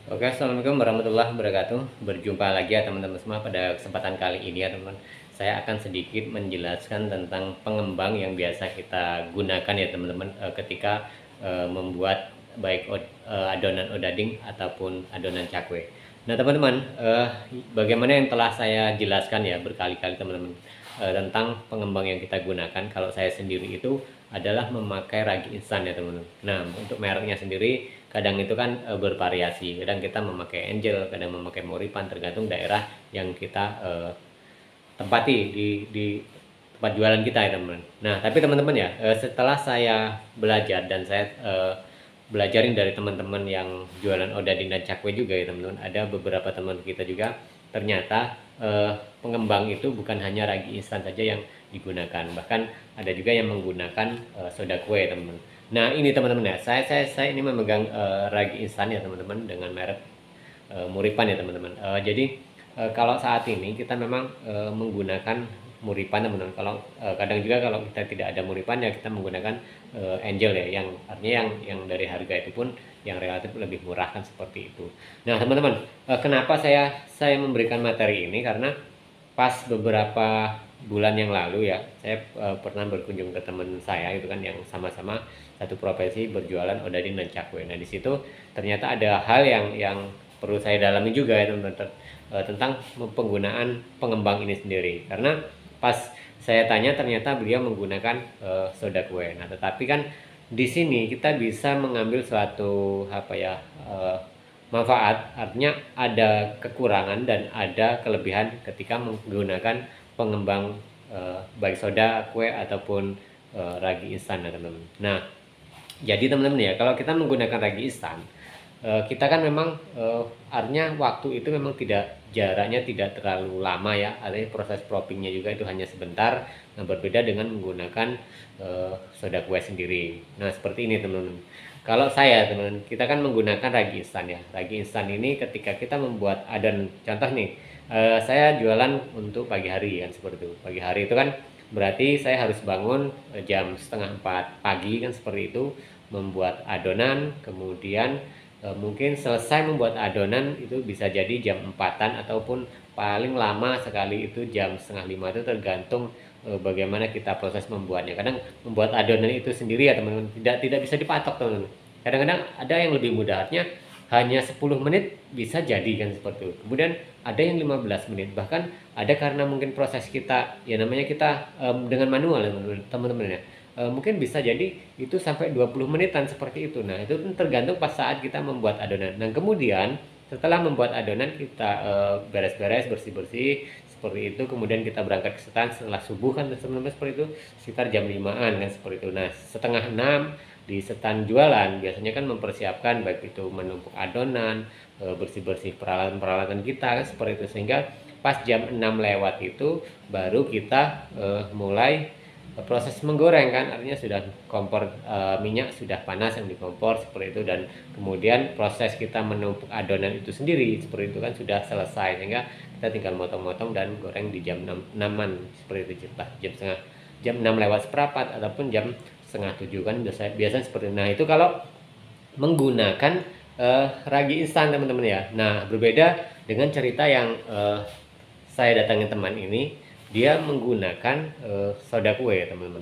Oke, assalamualaikum warahmatullahi wabarakatuh. Berjumpa lagi ya teman-teman semua pada kesempatan kali ini ya teman. Saya akan sedikit menjelaskan tentang pengembang yang biasa kita gunakan ya teman-teman ketika membuat baik adonan odading ataupun adonan cakwe. Nah teman-teman, bagaimana yang telah saya jelaskan ya berkali-kali teman-teman tentang pengembang yang kita gunakan. Kalau saya sendiri itu adalah memakai ragi instan ya teman-teman. Nah untuk mereknya sendiri kadang itu kan bervariasi, kadang kita memakai Angel, kadang memakai Moripan, tergantung daerah yang kita tempati di tempat jualan kita ya teman-teman. Nah tapi teman-teman ya, setelah saya belajar dan saya belajarin dari teman-teman yang jualan odading dan cakwe juga ya teman-teman, ada beberapa teman kita juga ternyata pengembang itu bukan hanya ragi instan saja yang digunakan, bahkan ada juga yang menggunakan soda kue teman-teman. Nah ini teman-teman ya, saya ini memegang ragi instan ya teman-teman dengan merek Muripan ya teman-teman. Jadi kalau saat ini kita memang menggunakan Muripan teman-teman. Kalau kadang juga kalau kita tidak ada Muripan ya kita menggunakan Angel ya, yang artinya yang dari harga itu pun yang relatif lebih murah kan seperti itu. Nah teman-teman, kenapa saya memberikan materi ini karena pas beberapa bulan yang lalu ya saya pernah berkunjung ke teman saya itu kan yang sama-sama satu profesi berjualan odading dan cakwe. Nah di situ ternyata ada hal yang perlu saya dalami juga ya teman-teman tentang penggunaan pengembang ini sendiri, karena pas saya tanya ternyata beliau menggunakan soda kue. Nah tetapi kan di sini kita bisa mengambil suatu apa ya manfaat, artinya ada kekurangan dan ada kelebihan ketika menggunakan pengembang baik soda kue ataupun ragi instan ya teman-teman. Nah jadi teman-teman ya, kalau kita menggunakan ragi instan kita kan memang artinya waktu itu memang tidak, jaraknya tidak terlalu lama ya, artinya proses proppingnya juga itu hanya sebentar. Nah berbeda dengan menggunakan soda kue sendiri. Nah seperti ini teman-teman. Kalau saya teman-teman, kita kan menggunakan ragi instan ya. Ragi instan ini ketika kita membuat adonan, contoh nih saya jualan untuk pagi hari kan seperti itu. Pagi hari itu kan berarti saya harus bangun jam setengah 4 pagi kan seperti itu, membuat adonan, kemudian mungkin selesai membuat adonan itu bisa jadi jam 4-an ataupun paling lama sekali itu jam setengah 5. Itu tergantung bagaimana kita proses membuatnya. Kadang membuat adonan itu sendiri ya teman-teman, tidak bisa dipatok teman-teman. Kadang-kadang ada yang lebih mudah, artinya hanya 10 menit bisa jadi kan seperti itu. Kemudian ada yang 15 menit, bahkan ada karena mungkin proses kita ya namanya kita dengan manual ya teman-teman ya, mungkin bisa jadi itu sampai 20 menitan seperti itu. Nah itu tergantung pas saat kita membuat adonan. Nah kemudian setelah membuat adonan kita beres-beres, bersih-bersih seperti itu, kemudian kita berangkat ke setan setelah subuh kan teman-teman seperti itu, sekitar jam 5-an kan seperti itu. Nah setengah 6 di setan jualan biasanya kan mempersiapkan baik itu menumpuk adonan, bersih-bersih peralatan-peralatan kita kan seperti itu, sehingga pas jam 6 lewat itu baru kita mulai proses menggoreng kan, artinya sudah kompor minyak sudah panas yang di kompor seperti itu, dan kemudian proses kita menumpuk adonan itu sendiri seperti itu kan sudah selesai, sehingga kita tinggal motong-motong dan goreng di jam 6-an seperti itu, jam 6 lewat seperempat ataupun jam setengah 7 kan biasanya seperti itu. Nah itu kalau menggunakan ragi instan teman-teman ya. Nah berbeda dengan cerita yang saya datangin teman ini, dia menggunakan soda kue ya teman-teman.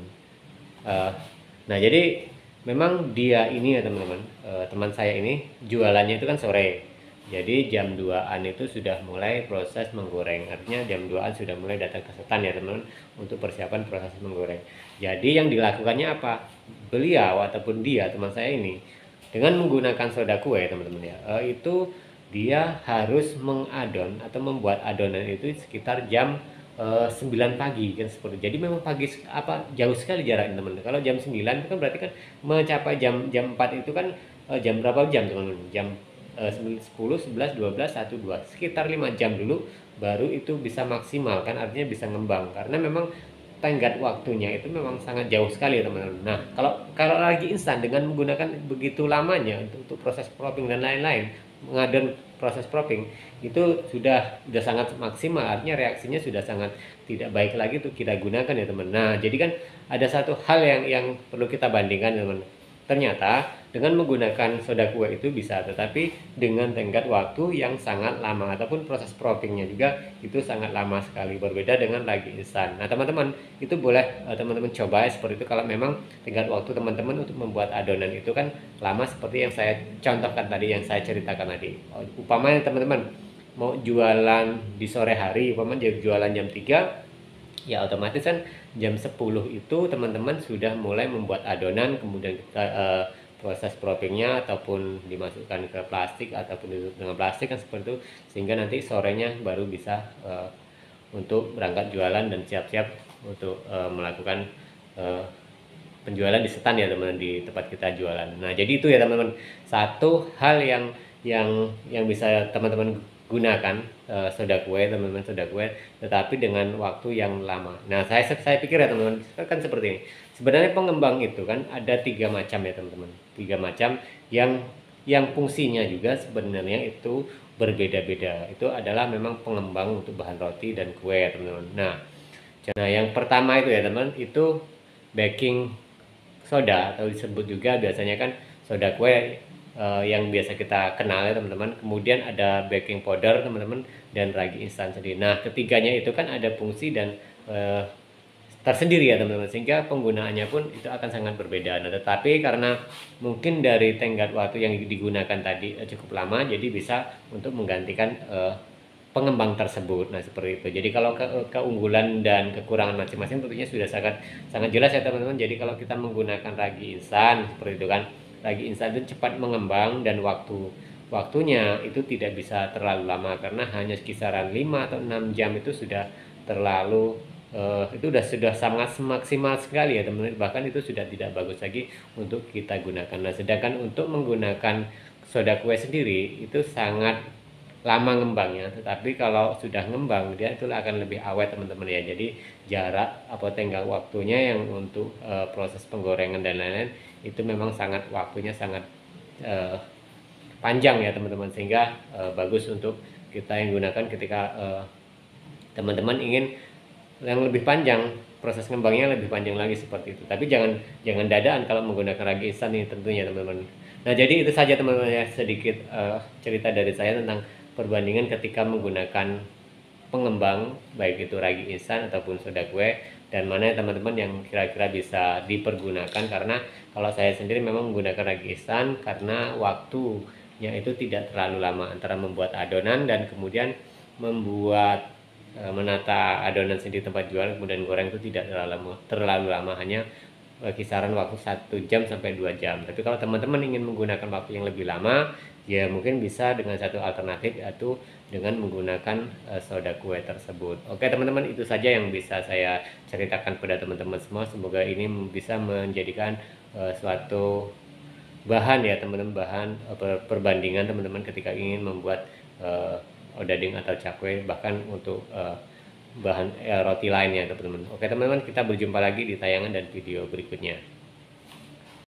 Nah jadi memang dia ini ya teman-teman, teman saya ini jualannya itu kan sore, jadi jam 2-an itu sudah mulai proses menggoreng, artinya jam 2-an sudah mulai datang ke setan ya teman-teman untuk persiapan proses menggoreng. Jadi yang dilakukannya apa, beliau ataupun dia teman saya ini dengan menggunakan soda kue teman-teman ya, itu dia harus mengadon atau membuat adonan itu sekitar jam 9 pagi kan seperti. Jadi memang pagi apa jauh sekali jaraknya teman-teman. Kalau jam 9 itu kan berarti kan mencapai jam jam 4 itu kan jam berapa jam teman-teman? Jam 10, 11, 12, 1, 2, sekitar 5 jam dulu baru itu bisa maksimal kan, artinya bisa ngembang, karena memang tenggat waktunya itu memang sangat jauh sekali teman-teman. Nah kalau lagi instan dengan menggunakan begitu lamanya untuk proses propping dan lain-lain, mengadon proses propping itu sudah sangat maksimal, artinya reaksinya sudah sangat tidak baik lagi untuk kita gunakan ya teman. Nah jadi kan ada satu hal yang perlu kita bandingkan teman. Ternyata dengan menggunakan soda kue itu bisa, tetapi dengan tenggat waktu yang sangat lama ataupun proses proppingnya juga itu sangat lama sekali, berbeda dengan ragi instan. Nah teman-teman, itu boleh teman-teman coba seperti itu kalau memang tenggat waktu teman-teman untuk membuat adonan itu kan lama, seperti yang saya contohkan tadi, yang saya ceritakan tadi. Upamanya teman-teman mau jualan di sore hari, umpamanya jualan jam 3, ya otomatis kan jam 10 itu teman-teman sudah mulai membuat adonan, kemudian kita proses proppingnya ataupun dimasukkan ke plastik ataupun ditutup dengan plastik kan seperti itu, sehingga nanti sorenya baru bisa untuk berangkat jualan dan siap-siap untuk melakukan penjualan di stand ya teman-teman, di tempat kita jualan. Nah jadi itu ya teman-teman, satu hal yang bisa teman-teman gunakan soda kue, teman-teman, soda kue tetapi dengan waktu yang lama. Nah saya pikir ya teman-teman, kan seperti ini. Sebenarnya pengembang itu kan ada 3 macam ya teman-teman, 3 macam yang fungsinya juga sebenarnya itu berbeda-beda. Itu adalah memang pengembang untuk bahan roti dan kue ya teman-teman. Nah yang pertama itu ya teman-teman, itu baking soda atau disebut juga biasanya kan soda kue yang biasa kita kenal ya teman-teman. Kemudian ada baking powder teman-teman, dan ragi instan sendiri. Nah ketiganya itu kan ada fungsi dan tersendiri ya teman-teman, sehingga penggunaannya pun itu akan sangat berbeda. Nah tetapi karena mungkin dari tenggat waktu yang digunakan tadi cukup lama, jadi bisa untuk menggantikan pengembang tersebut. Nah seperti itu. Jadi kalau keunggulan dan kekurangan masing-masing tentunya sudah sangat jelas ya teman-teman. Jadi kalau kita menggunakan ragi instan seperti itu kan, ragi instan itu cepat mengembang dan waktunya itu tidak bisa terlalu lama, karena hanya kisaran 5 atau 6 jam itu sudah terlalu itu sudah sangat maksimal sekali ya teman-teman. Bahkan itu sudah tidak bagus lagi untuk kita gunakan. Nah sedangkan untuk menggunakan soda kue sendiri itu sangat lama ngembangnya, tetapi kalau sudah ngembang dia itu akan lebih awet teman-teman ya. Jadi jarak atau tenggang waktunya yang untuk proses penggorengan dan lain-lain itu memang waktunya sangat panjang ya teman-teman, sehingga bagus untuk kita yang gunakan ketika teman-teman ingin yang lebih panjang, proses ngembangnya lebih panjang lagi seperti itu. Tapi jangan dadaan kalau menggunakan ragi instan ini tentunya teman-teman. Nah jadi itu saja teman-teman ya, sedikit cerita dari saya tentang perbandingan ketika menggunakan pengembang baik itu ragi instan ataupun soda kue, dan mana teman-teman yang kira-kira bisa dipergunakan. Karena kalau saya sendiri memang menggunakan ragi instan karena waktunya itu tidak terlalu lama antara membuat adonan dan kemudian membuat menata adonan sendiri tempat jual kemudian goreng itu tidak terlalu lama, hanya kisaran waktu 1 jam sampai 2 jam. Tapi kalau teman-teman ingin menggunakan waktu yang lebih lama, ya mungkin bisa dengan satu alternatif, yaitu dengan menggunakan soda kue tersebut. Oke teman-teman, itu saja yang bisa saya ceritakan pada teman-teman semua. Semoga ini bisa menjadikan suatu bahan ya teman-teman, bahan perbandingan teman-teman ketika ingin membuat odading atau cakwe, bahkan untuk bahan roti lainnya teman-teman. Oke teman-teman, kita berjumpa lagi di tayangan dan video berikutnya.